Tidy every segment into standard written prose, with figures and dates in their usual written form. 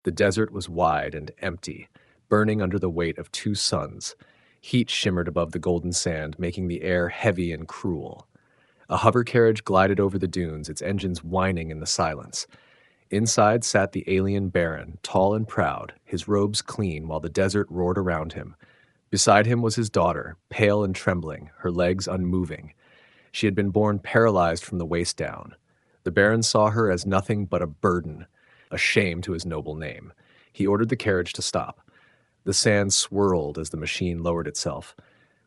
The desert was wide and empty, burning under the weight of two suns. Heat shimmered above the golden sand, making the air heavy and cruel. A hover carriage glided over the dunes, its engines whining in the silence. Inside sat the alien Baron, tall and proud, his robes clean while the desert roared around him. Beside him was his daughter, pale and trembling, her legs unmoving. She had been born paralyzed from the waist down. The Baron saw her as nothing but a burden, a shame to his noble name. He ordered the carriage to stop. The sand swirled as the machine lowered itself.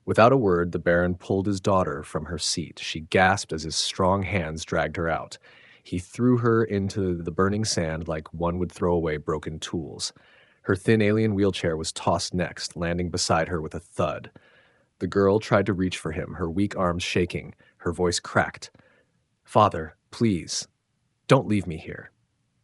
Without a word, the Baron pulled his daughter from her seat. She gasped as his strong hands dragged her out. He threw her into the burning sand like one would throw away broken tools. Her thin alien wheelchair was tossed next, landing beside her with a thud. The girl tried to reach for him, her weak arms shaking. Her voice cracked. "Father, please, don't leave me here."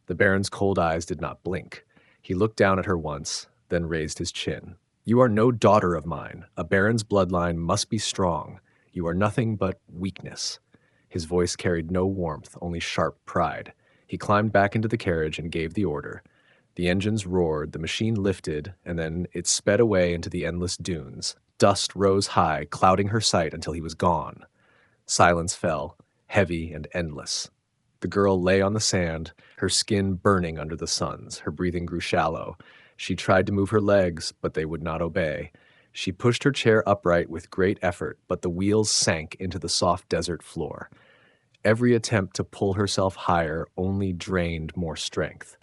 The Baron's cold eyes did not blink. He looked down at her once, then raised his chin. "You are no daughter of mine. A Baron's bloodline must be strong. You are nothing but weakness." His voice carried no warmth, only sharp pride. He climbed back into the carriage and gave the order. The engines roared, the machine lifted, and then it sped away into the endless dunes. Dust rose high, clouding her sight until he was gone. Silence fell, heavy and endless. The girl lay on the sand, her skin burning under the suns. Her breathing grew shallow. She tried to move her legs, but they would not obey. She pushed her chair upright with great effort, but the wheels sank into the soft desert floor. Every attempt to pull herself higher only drained more strength.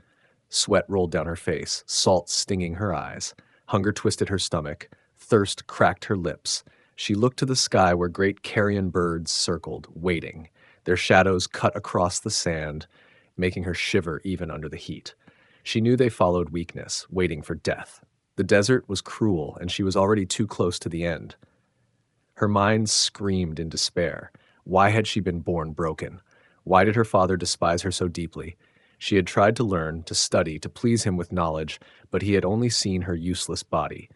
Sweat rolled down her face, salt stinging her eyes. Hunger twisted her stomach. Thirst cracked her lips. She looked to the sky where great carrion birds circled, waiting. Their shadows cut across the sand, making her shiver even under the heat. She knew they followed weakness, waiting for death. The desert was cruel, and she was already too close to the end. Her mind screamed in despair. Why had she been born broken? Why did her father despise her so deeply? She had tried to learn, to study, to please him with knowledge, but he had only seen her useless body.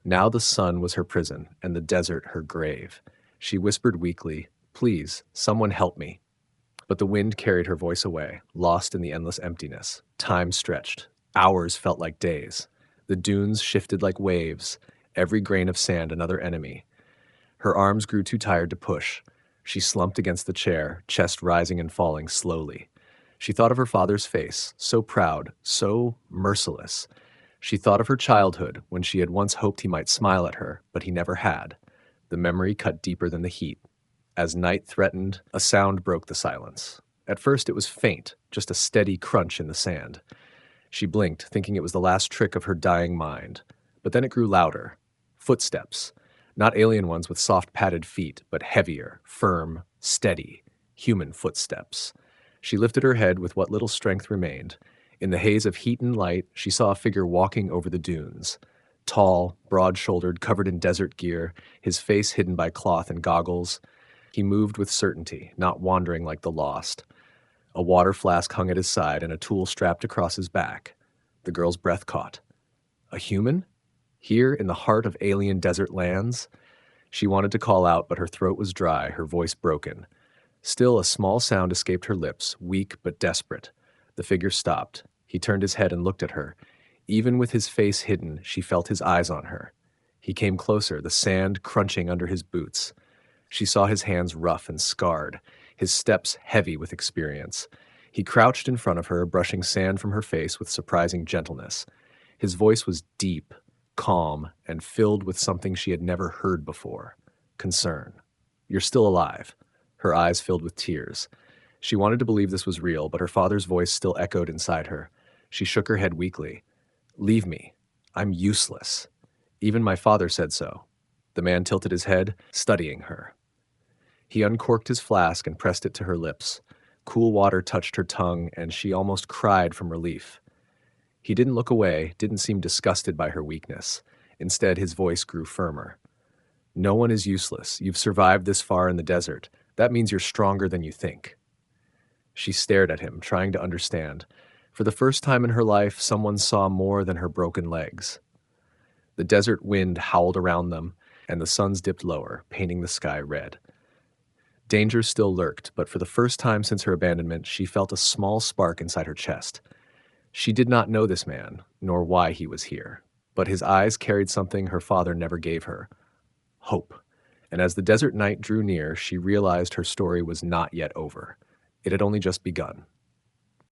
Now the sun was her prison, and the desert her grave. She whispered weakly, "Please, someone help me." But the wind carried her voice away, lost in the endless emptiness. Time stretched. Hours felt like days. The dunes shifted like waves, every grain of sand another enemy. Her arms grew too tired to push. She slumped against the chair, chest rising and falling slowly. She thought of her father's face, so proud, so merciless. She thought of her childhood, when she had once hoped he might smile at her, but he never had. The memory cut deeper than the heat. As night threatened, a sound broke the silence. At first it was faint, just a steady crunch in the sand. She blinked, thinking it was the last trick of her dying mind. But then it grew louder. Footsteps. Not alien ones with soft padded feet, but heavier, firm, steady, human footsteps. She lifted her head with what little strength remained. In the haze of heat and light, she saw a figure walking over the dunes. Tall, broad-shouldered, covered in desert gear, his face hidden by cloth and goggles. He moved with certainty, not wandering like the lost. A water flask hung at his side and a tool strapped across his back. The girl's breath caught. A human? Here in the heart of alien desert lands? She wanted to call out, but her throat was dry, her voice broken. Still, a small sound escaped her lips, weak but desperate. The figure stopped. He turned his head and looked at her. Even with his face hidden, she felt his eyes on her. He came closer, the sand crunching under his boots. She saw his hands rough and scarred, his steps heavy with experience. He crouched in front of her, brushing sand from her face with surprising gentleness. His voice was deep, calm, and filled with something she had never heard before. Concern. "You're still alive." Her eyes filled with tears. She wanted to believe this was real, but her father's voice still echoed inside her. She shook her head weakly. "Leave me. I'm useless. Even my father said so." The man tilted his head, studying her. He uncorked his flask and pressed it to her lips. Cool water touched her tongue, and she almost cried from relief. He didn't look away, didn't seem disgusted by her weakness. Instead, his voice grew firmer. "No one is useless. You've survived this far in the desert. That means you're stronger than you think." She stared at him, trying to understand. For the first time in her life, someone saw more than her broken legs. The desert wind howled around them, and the suns dipped lower, painting the sky red. Danger still lurked, but for the first time since her abandonment, she felt a small spark inside her chest. She did not know this man, nor why he was here, but his eyes carried something her father never gave her: hope. And as the desert night drew near, she realized her story was not yet over. It had only just begun.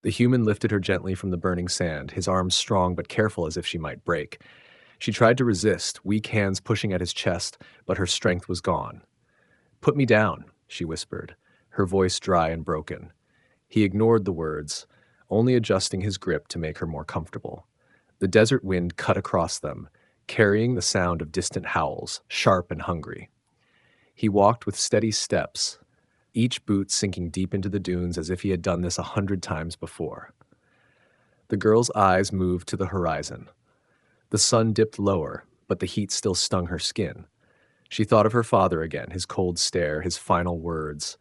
The human lifted her gently from the burning sand, his arms strong but careful as if she might break. She tried to resist, weak hands pushing at his chest, but her strength was gone. "Put me down," she whispered, her voice dry and broken. He ignored the words, only adjusting his grip to make her more comfortable. The desert wind cut across them, carrying the sound of distant howls, sharp and hungry. He walked with steady steps, each boot sinking deep into the dunes as if he had done this 100 times before. The girl's eyes moved to the horizon. The sun dipped lower, but the heat still stung her skin. She thought of her father again, his cold stare, his final words.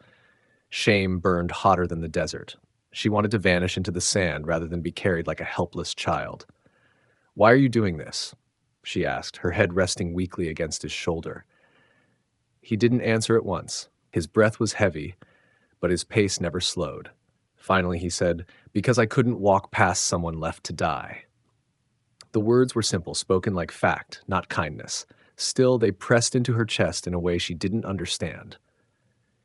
Shame burned hotter than the desert. She wanted to vanish into the sand rather than be carried like a helpless child. "Why are you doing this?" she asked, her head resting weakly against his shoulder. He didn't answer at once. His breath was heavy, but his pace never slowed. Finally he said, "Because I couldn't walk past someone left to die." The words were simple, spoken like fact, not kindness. Still, they pressed into her chest in a way she didn't understand.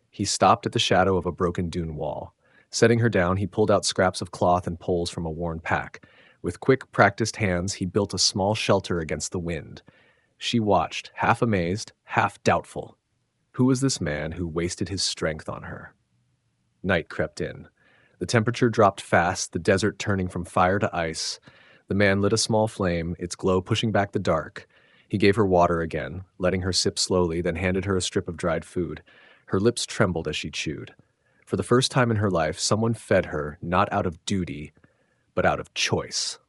He stopped at the shadow of a broken dune wall. Setting her down, he pulled out scraps of cloth and poles from a worn pack. With quick, practiced hands, he built a small shelter against the wind. She watched, half amazed, half doubtful. Who was this man who wasted his strength on her? Night crept in. The temperature dropped fast, the desert turning from fire to ice. The man lit a small flame, its glow pushing back the dark. He gave her water again, letting her sip slowly, then handed her a strip of dried food. Her lips trembled as she chewed. For the first time in her life, someone fed her, not out of duty, but out of choice.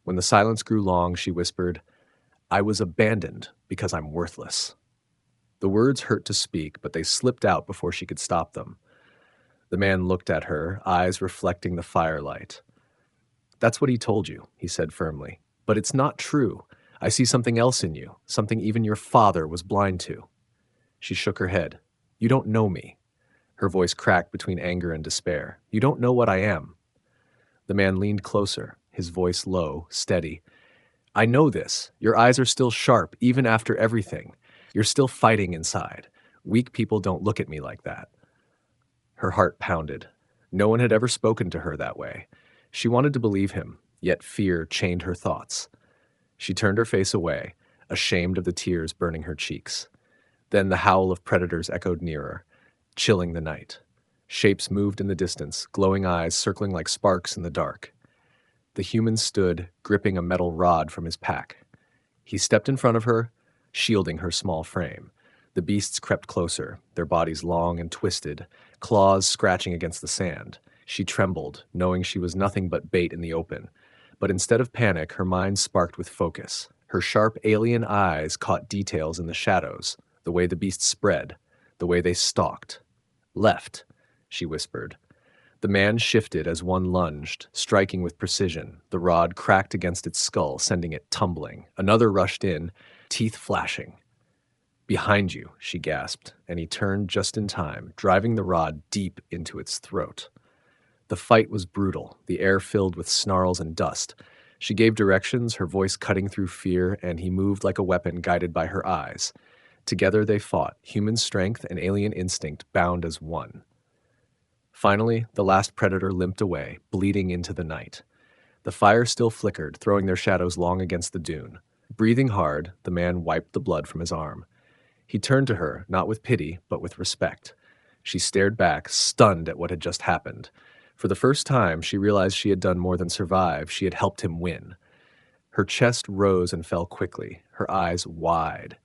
When the silence grew long, she whispered, "I was abandoned because I'm worthless." The words hurt to speak, but they slipped out before she could stop them. The man looked at her, eyes reflecting the firelight. "That's what he told you," he said firmly. "But it's not true. I see something else in you, something even your father was blind to." She shook her head. "You don't know me." Her voice cracked between anger and despair. "You don't know what I am." The man leaned closer, his voice low, steady. "I know this. Your eyes are still sharp, even after everything. You're still fighting inside. Weak people don't look at me like that." Her heart pounded. No one had ever spoken to her that way. She wanted to believe him, yet fear chained her thoughts. She turned her face away, ashamed of the tears burning her cheeks. Then the howl of predators echoed nearer, chilling the night. Shapes moved in the distance, glowing eyes circling like sparks in the dark. The human stood, gripping a metal rod from his pack. He stepped in front of her, shielding her small frame. The beasts crept closer, their bodies long and twisted, claws scratching against the sand. She trembled, knowing she was nothing but bait in the open. But instead of panic, her mind sparked with focus. Her sharp alien eyes caught details in the shadows, the way the beasts spread, the way they stalked. "Left," she whispered. The man shifted as one lunged, striking with precision. The rod cracked against its skull, sending it tumbling. Another rushed in, teeth flashing. "Behind you," she gasped, and he turned just in time, driving the rod deep into its throat. The fight was brutal, the air filled with snarls and dust. She gave directions, her voice cutting through fear, and he moved like a weapon guided by her eyes. Together they fought, human strength and alien instinct bound as one. Finally, the last predator limped away, bleeding into the night. The fire still flickered, throwing their shadows long against the dune. Breathing hard, the man wiped the blood from his arm. He turned to her, not with pity, but with respect. She stared back, stunned at what had just happened. For the first time, she realized she had done more than survive. She had helped him win. Her chest rose and fell quickly, her eyes wide.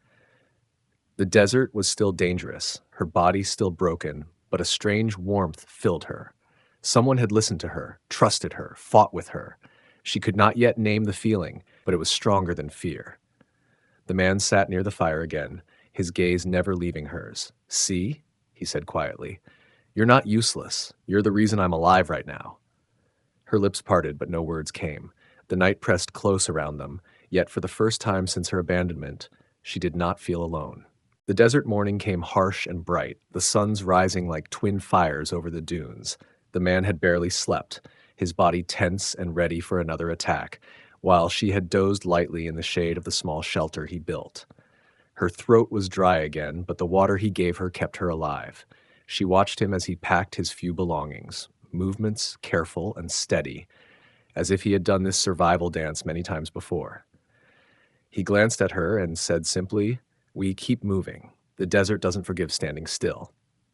The desert was still dangerous, her body still broken, but a strange warmth filled her. Someone had listened to her, trusted her, fought with her. She could not yet name the feeling, but it was stronger than fear. The man sat near the fire again, his gaze never leaving hers. "See?" he said quietly. "You're not useless. You're the reason I'm alive right now." Her lips parted, but no words came. The night pressed close around them, yet for the first time since her abandonment, she did not feel alone. The desert morning came harsh and bright, the suns rising like twin fires over the dunes. The man had barely slept. his body tense and ready for another attack, while she had dozed lightly in the shade of the small shelter he built. Her throat was dry again, but the water he gave her kept her alive. She watched him as he packed his few belongings, movements careful and steady, as if he had done this survival dance many times before. He glanced at her and said simply, "We keep moving. The desert doesn't forgive standing still."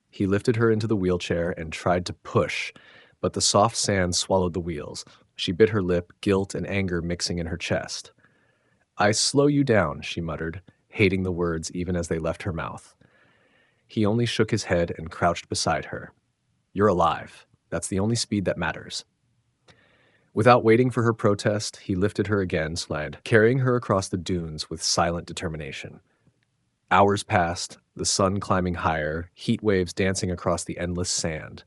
He lifted her into the wheelchair and tried to push, but the soft sand swallowed the wheels. She bit her lip, guilt and anger mixing in her chest. "I slow you down," she muttered, hating the words even as they left her mouth. He only shook his head and crouched beside her. "You're alive. That's the only speed that matters." Without waiting for her protest, he lifted her again, carrying her across the dunes with silent determination. Hours passed, the sun climbing higher, heat waves dancing across the endless sand.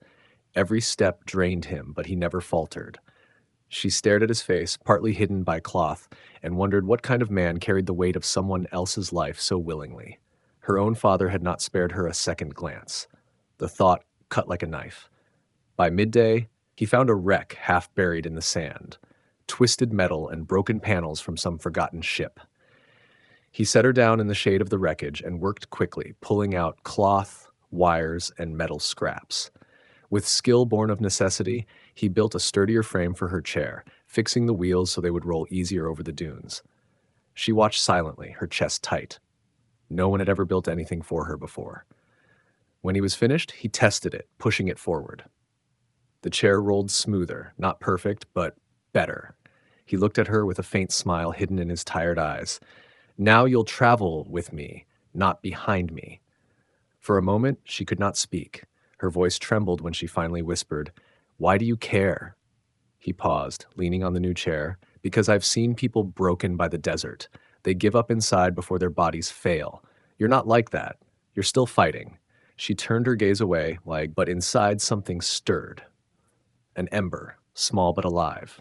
Every step drained him, but he never faltered. She stared at his face, partly hidden by cloth, and wondered what kind of man carried the weight of someone else's life so willingly. Her own father had not spared her a second glance. The thought cut like a knife. By midday, he found a wreck half buried in the sand, twisted metal and broken panels from some forgotten ship. He set her down in the shade of the wreckage and worked quickly, pulling out cloth, wires, and metal scraps. With skill born of necessity, he built a sturdier frame for her chair, fixing the wheels so they would roll easier over the dunes. She watched silently, her chest tight. No one had ever built anything for her before. When he was finished, he tested it, pushing it forward. The chair rolled smoother, not perfect, but better. He looked at her with a faint smile hidden in his tired eyes. "Now you'll travel with me, not behind me." For a moment, she could not speak. Her voice trembled when she finally whispered, "Why do you care?" He paused, leaning on the new chair. "Because I've seen people broken by the desert. They give up inside before their bodies fail. You're not like that. You're still fighting." She turned her gaze away, but inside something stirred. An ember, small but alive.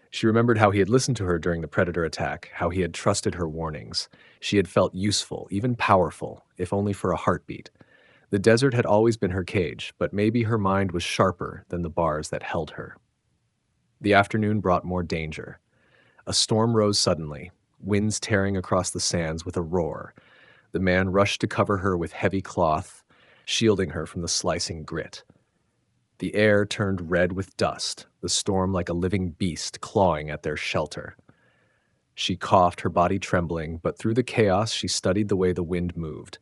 She remembered how he had listened to her during the Predator attack, how he had trusted her warnings. She had felt useful, even powerful, if only for a heartbeat. The desert had always been her cage, but maybe her mind was sharper than the bars that held her. The afternoon brought more danger. A storm rose suddenly, winds tearing across the sands with a roar. The man rushed to cover her with heavy cloth, shielding her from the slicing grit. The air turned red with dust, the storm like a living beast clawing at their shelter. She coughed, her body trembling, but through the chaos she studied the way the wind moved.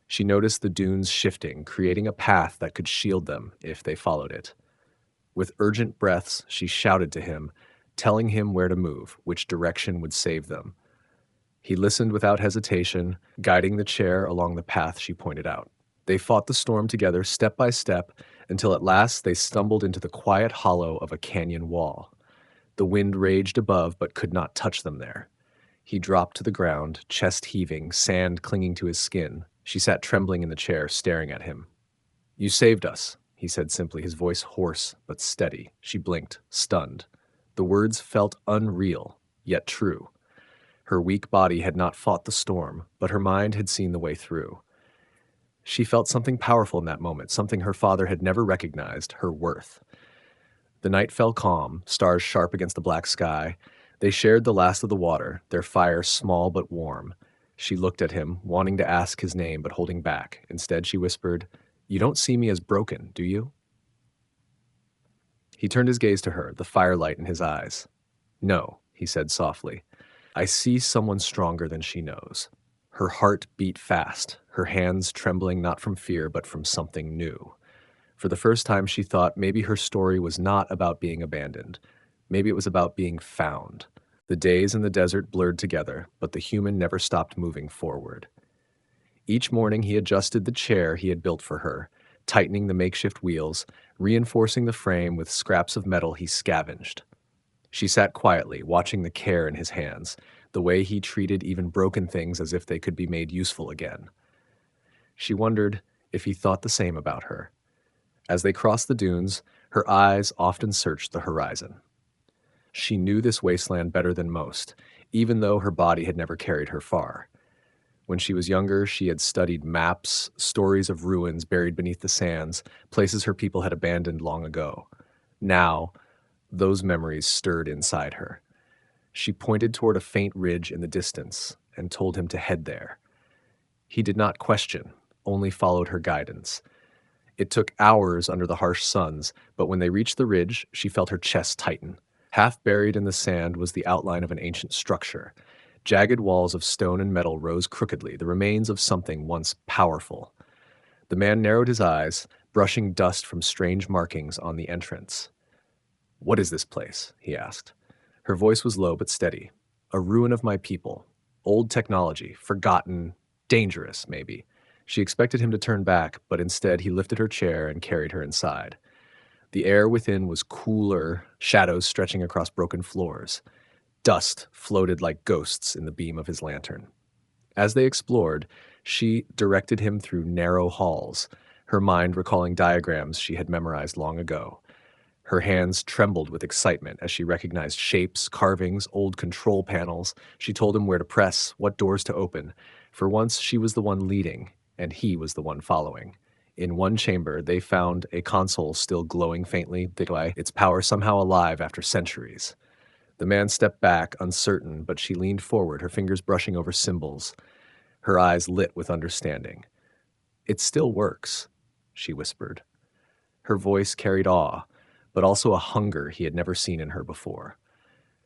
She noticed the dunes shifting, creating a path that could shield them if they followed it. With urgent breaths, she shouted to him, telling him where to move, which direction would save them. He listened without hesitation, guiding the chair along the path she pointed out. They fought the storm together step by step until at last they stumbled into the quiet hollow of a canyon wall. The wind raged above but could not touch them there. He dropped to the ground, chest heaving, sand clinging to his skin. She sat trembling in the chair, staring at him. "You saved us," he said simply, his voice hoarse but steady. She blinked, stunned. The words felt unreal, yet true. Her weak body had not fought the storm, but her mind had seen the way through. She felt something powerful in that moment, something her father had never recognized, her worth. The night fell calm, stars sharp against the black sky. They shared the last of the water, their fire small but warm. She looked at him, wanting to ask his name but holding back. Instead, she whispered, "You don't see me as broken, do you?" He turned his gaze to her, the firelight in his eyes. "No," he said softly. "I see someone stronger than she knows." Her heart beat fast, her hands trembling not from fear but from something new. For the first time she thought maybe her story was not about being abandoned. Maybe it was about being found. The days in the desert blurred together, but the human never stopped moving forward. Each morning he adjusted the chair he had built for her, tightening the makeshift wheels, reinforcing the frame with scraps of metal he scavenged. She sat quietly, watching the care in his hands, the way he treated even broken things as if they could be made useful again. She wondered if he thought the same about her. As they crossed the dunes, her eyes often searched the horizon. She knew this wasteland better than most, even though her body had never carried her far. When she was younger, she had studied maps, stories of ruins buried beneath the sands, places her people had abandoned long ago. Now, Those memories stirred inside her. She pointed toward a faint ridge in the distance and told him to head there. He did not question, only followed her guidance. It took hours under the harsh suns, but when they reached the ridge, she felt her chest tighten. Half buried in the sand was the outline of an ancient structure. Jagged walls of stone and metal rose crookedly, the remains of something once powerful. The man narrowed his eyes, brushing dust from strange markings on the entrance. "What is this place?" he asked. Her voice was low but steady. "A ruin of my people. Old technology, forgotten, dangerous, maybe." She expected him to turn back, but instead he lifted her chair and carried her inside. The air within was cooler, shadows stretching across broken floors. Dust floated like ghosts in the beam of his lantern. As they explored, she directed him through narrow halls, her mind recalling diagrams she had memorized long ago. Her hands trembled with excitement as she recognized shapes, carvings, old control panels. She told him where to press, what doors to open. For once, she was the one leading, and he was the one following. In one chamber, they found a console still glowing faintly, its power somehow alive after centuries. The man stepped back, uncertain, but she leaned forward, her fingers brushing over symbols, her eyes lit with understanding. "It still works," she whispered. Her voice carried awe, but also a hunger he had never seen in her before.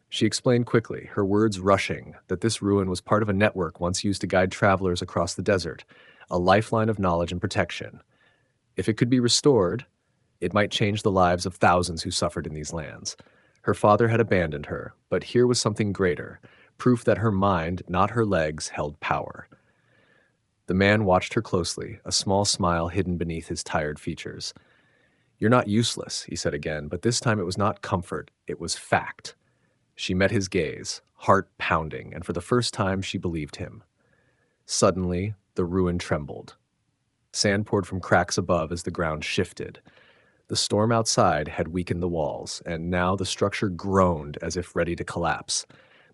She explained quickly, her words rushing, that this ruin was part of a network once used to guide travelers across the desert, a lifeline of knowledge and protection. If it could be restored, it might change the lives of thousands who suffered in these lands. Her father had abandoned her, but here was something greater, proof that her mind, not her legs, held power. The man watched her closely, a small smile hidden beneath his tired features. "You're not useless," he said again, but this time it was not comfort, it was fact. She met his gaze, heart pounding, and for the first time she believed him. Suddenly, the ruin trembled. Sand poured from cracks above as the ground shifted. The storm outside had weakened the walls, and now the structure groaned as if ready to collapse.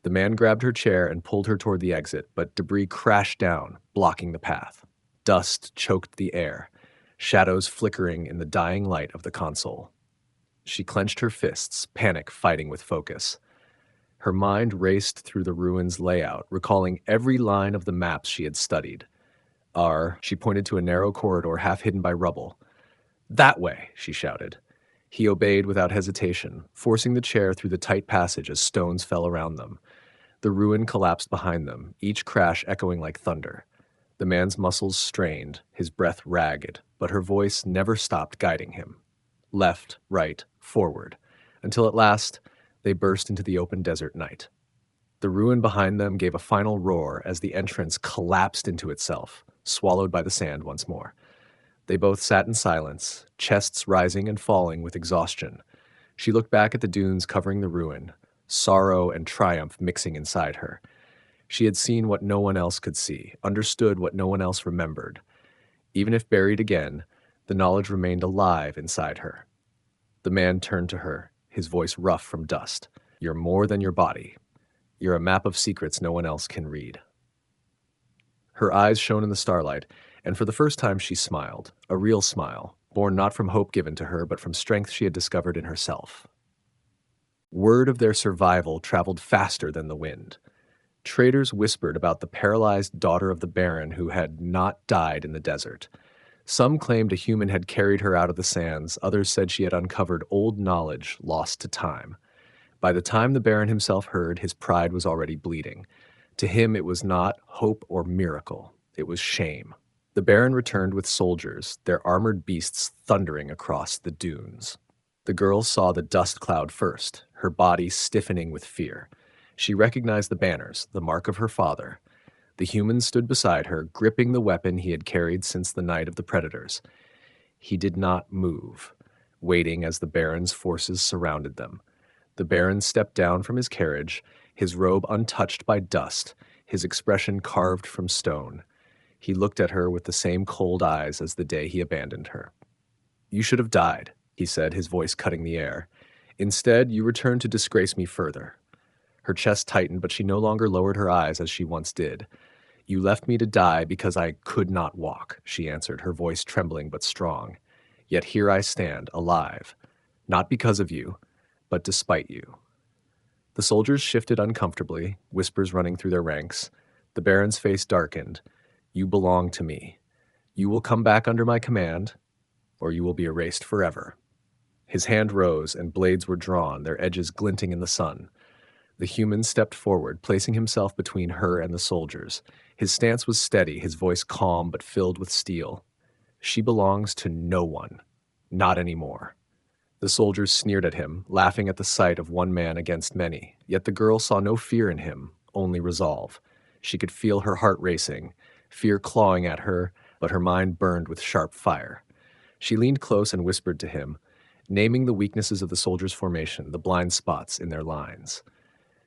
The man grabbed her chair and pulled her toward the exit, but debris crashed down, blocking the path. Dust choked the air, shadows flickering in the dying light of the console. She clenched her fists, panic fighting with focus. Her mind raced through the ruin's layout, recalling every line of the maps she had studied. She pointed to a narrow corridor half hidden by rubble. "That way," she shouted. He obeyed without hesitation, forcing the chair through the tight passage as stones fell around them. The ruin collapsed behind them, each crash echoing like thunder. The man's muscles strained, his breath ragged, but her voice never stopped guiding him. Left, right, forward, until at last they burst into the open desert night. The ruin behind them gave a final roar as the entrance collapsed into itself, swallowed by the sand once more. They both sat in silence, chests rising and falling with exhaustion. She looked back at the dunes covering the ruin, sorrow and triumph mixing inside her. She had seen what no one else could see, understood what no one else remembered. Even if buried again, the knowledge remained alive inside her. The man turned to her, his voice rough from dust. "You're more than your body. You're a map of secrets no one else can read." Her eyes shone in the starlight, and for the first time she smiled, a real smile, born not from hope given to her, but from strength she had discovered in herself. Word of their survival traveled faster than the wind. Traders whispered about the paralyzed daughter of the Baron who had not died in the desert. Some claimed a human had carried her out of the sands, others said she had uncovered old knowledge lost to time. By the time the Baron himself heard, his pride was already bleeding. To him it was not hope or miracle, it was shame. The Baron returned with soldiers, their armored beasts thundering across the dunes. The girl saw the dust cloud first, her body stiffening with fear. She recognized the banners, the mark of her father. The human stood beside her, gripping the weapon he had carried since the night of the predators. He did not move, waiting as the Baron's forces surrounded them. The Baron stepped down from his carriage, his robe untouched by dust, his expression carved from stone. He looked at her with the same cold eyes as the day he abandoned her. "You should have died," he said, his voice cutting the air. "Instead, you returned to disgrace me further." Her chest tightened, but she no longer lowered her eyes as she once did. "You left me to die because I could not walk," she answered, her voice trembling but strong. "Yet here I stand, alive. Not because of you, but despite you. The soldiers shifted uncomfortably, whispers running through their ranks. The Baron's face darkened. You belong to me. You will come back under my command, or you will be erased forever. His hand rose, and blades were drawn, their edges glinting in the sun. The human stepped forward, placing himself between her and the soldiers. His stance was steady, his voice calm but filled with steel. She belongs to no one. Not anymore. The soldiers sneered at him, laughing at the sight of one man against many. Yet the girl saw no fear in him, only resolve. She could feel her heart racing, fear clawing at her, but her mind burned with sharp fire. She leaned close and whispered to him, naming the weaknesses of the soldiers' formation, the blind spots in their lines.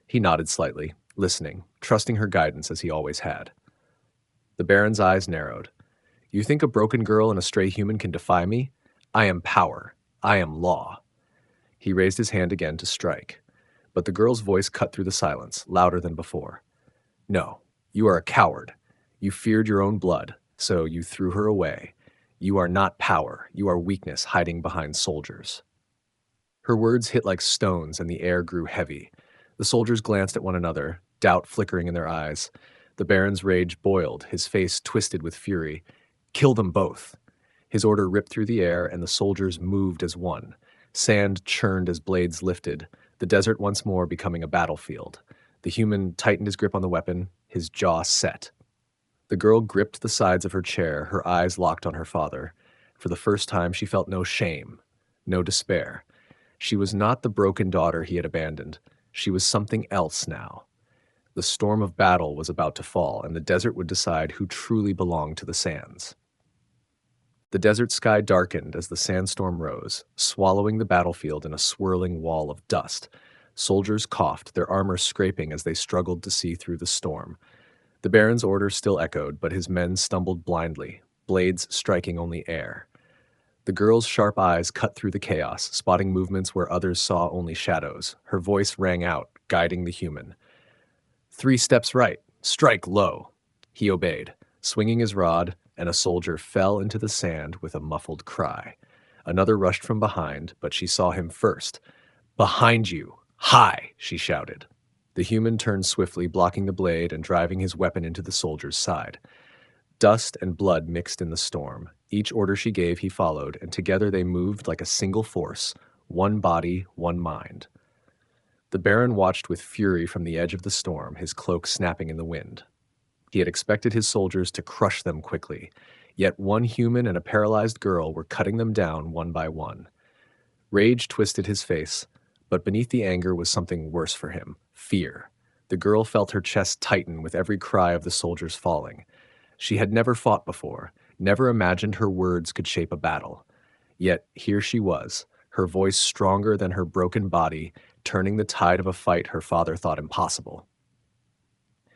He nodded slightly, listening, trusting her guidance as he always had. The Baron's eyes narrowed. You think a broken girl and a stray human can defy me? I am power. I am law. He raised his hand again to strike, but the girl's voice cut through the silence, louder than before. No, you are a coward. You feared your own blood, so you threw her away. You are not power. You are weakness hiding behind soldiers. Her words hit like stones, and the air grew heavy. The soldiers glanced at one another, doubt flickering in their eyes. The Baron's rage boiled, his face twisted with fury. Kill them both. His order ripped through the air, and the soldiers moved as one. Sand churned as blades lifted, the desert once more becoming a battlefield. The human tightened his grip on the weapon, his jaw set. The girl gripped the sides of her chair, her eyes locked on her father. For the first time, she felt no shame, no despair. She was not the broken daughter he had abandoned. She was something else now. The storm of battle was about to fall, and the desert would decide who truly belonged to the sands. The desert sky darkened as the sandstorm rose, swallowing the battlefield in a swirling wall of dust. Soldiers coughed, their armor scraping as they struggled to see through the storm. The Baron's order still echoed, but his men stumbled blindly, blades striking only air. The girl's sharp eyes cut through the chaos, spotting movements where others saw only shadows. Her voice rang out, guiding the human. 3 steps right, strike low. He obeyed, swinging his rod, and a soldier fell into the sand with a muffled cry. Another rushed from behind, but she saw him first. Behind you! High! She shouted. The human turned swiftly, blocking the blade and driving his weapon into the soldier's side. Dust and blood mixed in the storm. Each order she gave he followed, and together they moved like a single force, one body, one mind. The Baron watched with fury from the edge of the storm, his cloak snapping in the wind. He had expected his soldiers to crush them quickly, yet one human and a paralyzed girl were cutting them down one by one. Rage twisted his face, but beneath the anger was something worse for him, fear. The girl felt her chest tighten with every cry of the soldiers falling. She had never fought before, never imagined her words could shape a battle. Yet here she was, her voice stronger than her broken body, turning the tide of a fight her father thought impossible.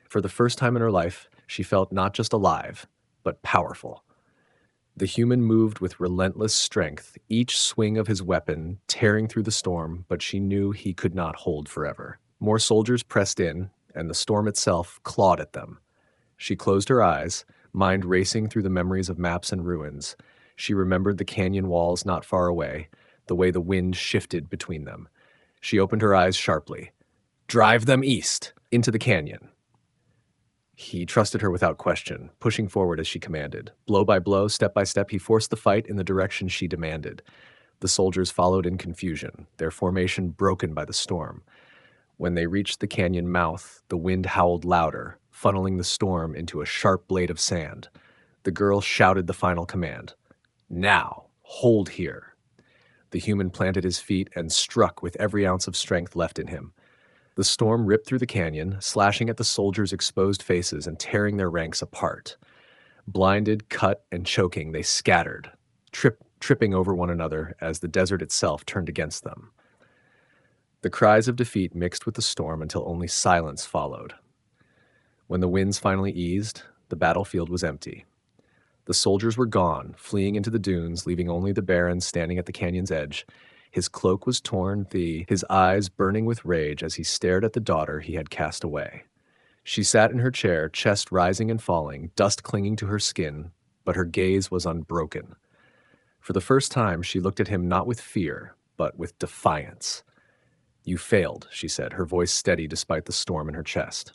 For the first time in her life, she felt not just alive, but powerful. The human moved with relentless strength, each swing of his weapon tearing through the storm, but she knew he could not hold forever. More soldiers pressed in, and the storm itself clawed at them. She closed her eyes, mind racing through the memories of maps and ruins. She remembered the canyon walls not far away, the way the wind shifted between them. She opened her eyes sharply. Drive them east, into the canyon. He trusted her without question, pushing forward as she commanded. Blow by blow, step by step, he forced the fight in the direction she demanded. The soldiers followed in confusion, their formation broken by the storm. When they reached the canyon mouth, the wind howled louder, funneling the storm into a sharp blade of sand. The girl shouted the final command. Now, hold here. The human planted his feet and struck with every ounce of strength left in him. The storm ripped through the canyon, slashing at the soldiers' exposed faces and tearing their ranks apart. Blinded, cut, and choking, they scattered, tripping over one another as the desert itself turned against them. The cries of defeat mixed with the storm until only silence followed. When the winds finally eased, the battlefield was empty. The soldiers were gone, fleeing into the dunes, leaving only the Baron standing at the canyon's edge. His cloak was torn, his eyes burning with rage as he stared at the daughter he had cast away. She sat in her chair, chest rising and falling, dust clinging to her skin, but her gaze was unbroken. For the first time, she looked at him not with fear, but with defiance. You failed, she said, her voice steady despite the storm in her chest.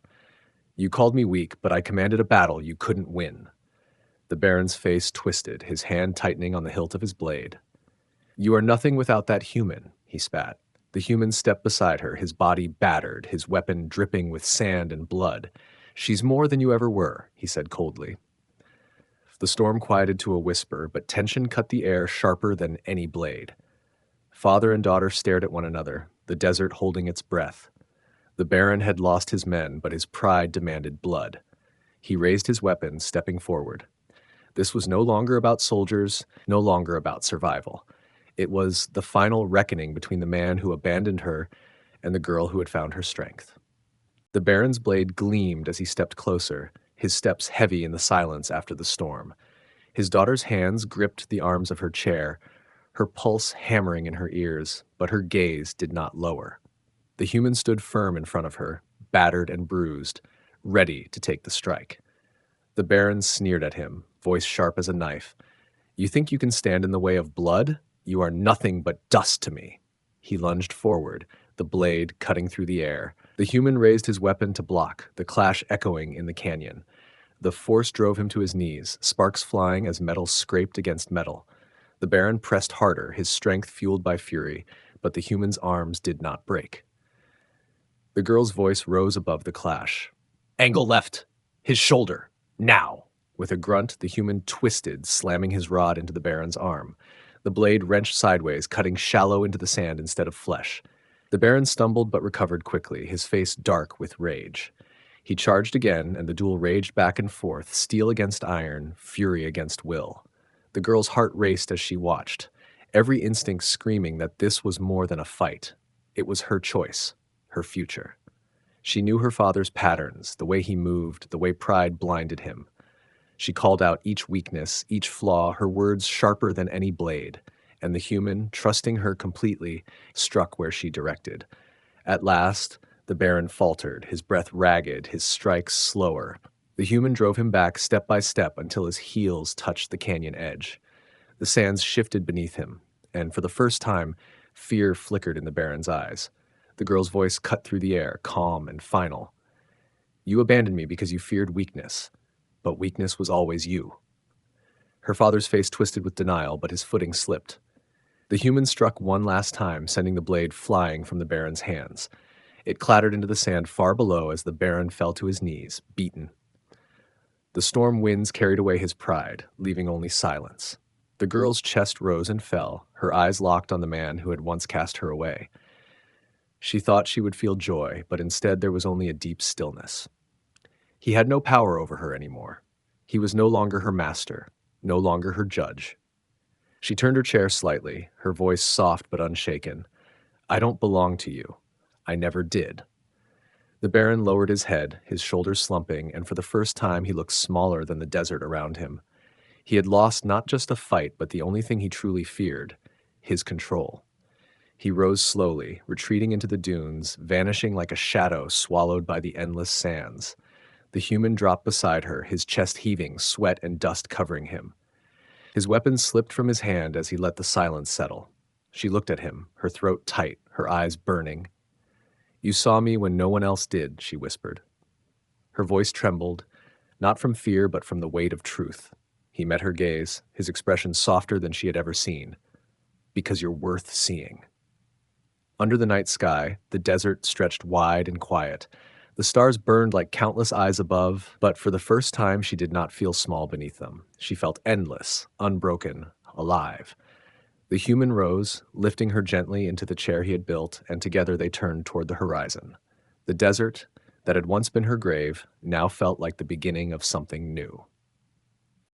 You called me weak, but I commanded a battle you couldn't win. The Baron's face twisted, his hand tightening on the hilt of his blade. You are nothing without that human, he spat. The human stepped beside her, his body battered, his weapon dripping with sand and blood. She's more than you ever were, he said coldly. The storm quieted to a whisper, but tension cut the air sharper than any blade. Father and daughter stared at one another, the desert holding its breath. The Baron had lost his men, but his pride demanded blood. He raised his weapon, stepping forward. This was no longer about soldiers, no longer about survival. It was the final reckoning between the man who abandoned her and the girl who had found her strength. The Baron's blade gleamed as he stepped closer, his steps heavy in the silence after the storm. His daughter's hands gripped the arms of her chair, her pulse hammering in her ears, but her gaze did not lower. The human stood firm in front of her, battered and bruised, ready to take the strike. The Baron sneered at him, voice sharp as a knife. You think you can stand in the way of blood? You are nothing but dust to me. He lunged forward, the blade cutting through the air. The human raised his weapon to block, the clash echoing in the canyon. The force drove him to his knees, sparks flying as metal scraped against metal. The Baron pressed harder, his strength fueled by fury, but the human's arms did not break. The girl's voice rose above the clash. Angle left! His shoulder! Now! With a grunt, the human twisted, slamming his rod into the Baron's arm. The blade wrenched sideways, cutting shallow into the sand instead of flesh. The Baron stumbled but recovered quickly, his face dark with rage. He charged again, and the duel raged back and forth, steel against iron, fury against will. The girl's heart raced as she watched, every instinct screaming that this was more than a fight. It was her choice, her future. She knew her father's patterns, the way he moved, the way pride blinded him. She called out each weakness, each flaw, her words sharper than any blade, and the human, trusting her completely, struck where she directed. At last, the Baron faltered, his breath ragged, his strikes slower. The human drove him back step by step until his heels touched the canyon edge. The sands shifted beneath him, and for the first time, fear flickered in the Baron's eyes. The girl's voice cut through the air, calm and final. You abandoned me because you feared weakness. But weakness was always you. Her father's face twisted with denial, but his footing slipped. The human struck one last time, sending the blade flying from the Baron's hands. It clattered into the sand far below as the Baron fell to his knees, beaten. The storm winds carried away his pride, leaving only silence. The girl's chest rose and fell, her eyes locked on the man who had once cast her away. She thought she would feel joy, but instead there was only a deep stillness. He had no power over her anymore. He was no longer her master, no longer her judge. She turned her chair slightly, her voice soft but unshaken. I don't belong to you. I never did. The Baron lowered his head, his shoulders slumping, and for the first time he looked smaller than the desert around him. He had lost not just a fight, but the only thing he truly feared, his control. He rose slowly, retreating into the dunes, vanishing like a shadow swallowed by the endless sands. The human dropped beside her, his chest heaving, sweat and dust covering him. His weapon slipped from his hand as he let the silence settle. She looked at him, her throat tight, her eyes burning. You saw me when no one else did, she whispered. Her voice trembled, not from fear but from the weight of truth. He met her gaze, his expression softer than she had ever seen. Because you're worth seeing. Under the night sky, the desert stretched wide and quiet. The stars burned like countless eyes above, but for the first time she did not feel small beneath them. She felt endless, unbroken, alive. The human rose, lifting her gently into the chair he had built, and together they turned toward the horizon. The desert, that had once been her grave, now felt like the beginning of something new.